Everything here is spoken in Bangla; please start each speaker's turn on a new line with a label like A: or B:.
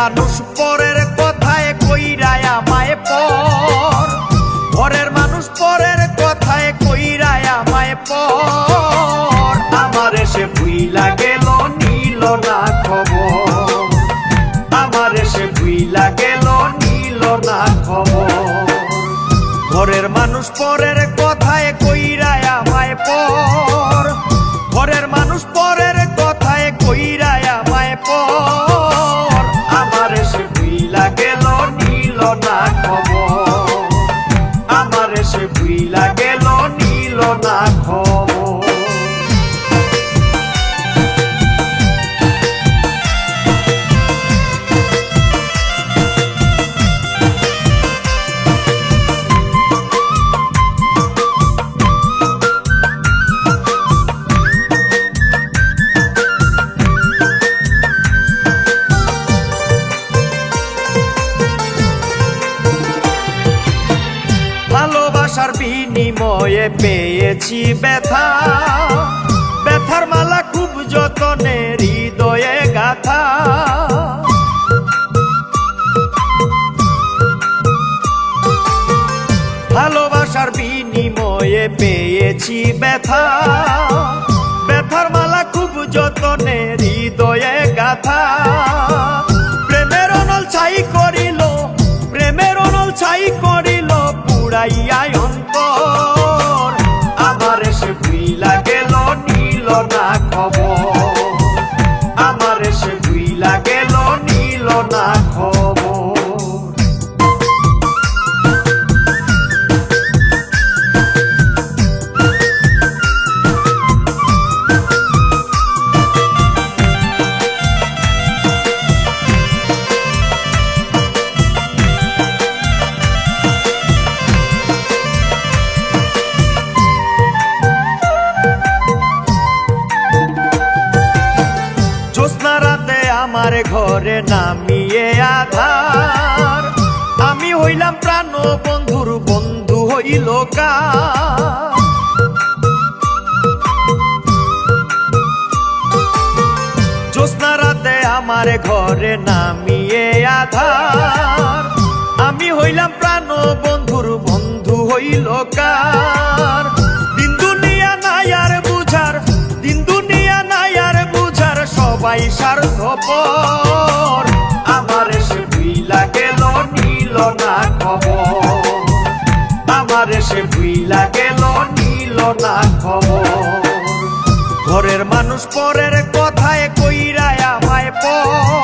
A: মানুষ পরের কথায় কইরায় আমায় পর, ঘরের মানুষ পরের কথায় কইরায় আমায় পর। আমার এসে ভুইলা গেল নিল না খবর, আমার এসে ভুইলা গেল নিল না খবর। ঘরের মানুষ পরের কথায় কইরায় আমায় পর, ঘরের মানুষ পরের কথায় কইরায় আমায় পর। আমার এসে ভুইলা গেল নিল না খবর, আমার এসে ভুইলা গেল নিল না খবর। ভালোবাসার বিনিময়ে পেয়েছি ব্যথা, ব্যথার মালা খুব যতনে হৃদয়ে গাথা। ভালোবাসার বিনিময়ে পেয়েছি ব্যথা, ব্যথার মালা খুব যতনে হৃদয়ে গাথা। প্রেমের অনল ছাই করিল, প্রেমের অনল ছাই করিল পুরাইয়া অন্তর। আমার এসে ভুইলা গেল নিল না খবর, আমার এসে ভুইলা গেল নিল না খবর। জ্যোৎস্না রাতে আমার ঘরে নামিয়ে আধার, আমি হইলাম প্রাণ বন্ধুর বন্ধু হইল কার। জ্যোৎস্না রাতে আমার ঘরে নামিয়ে আধার, আমি হইলাম প্রাণ বন্ধুর বন্ধু হইল কার। দিন দুনিয়া নাই আর বুঝার, দিন দুনিয়া নাই আর বুঝার সবাই স্বার্থপর। আমার এসে ভুইলা গেল নিল না খবর, আমার এসে ভুইলা গেল নিল না খবর। ঘরের মানুষ পরের কথায় কইরায় আমায় পর,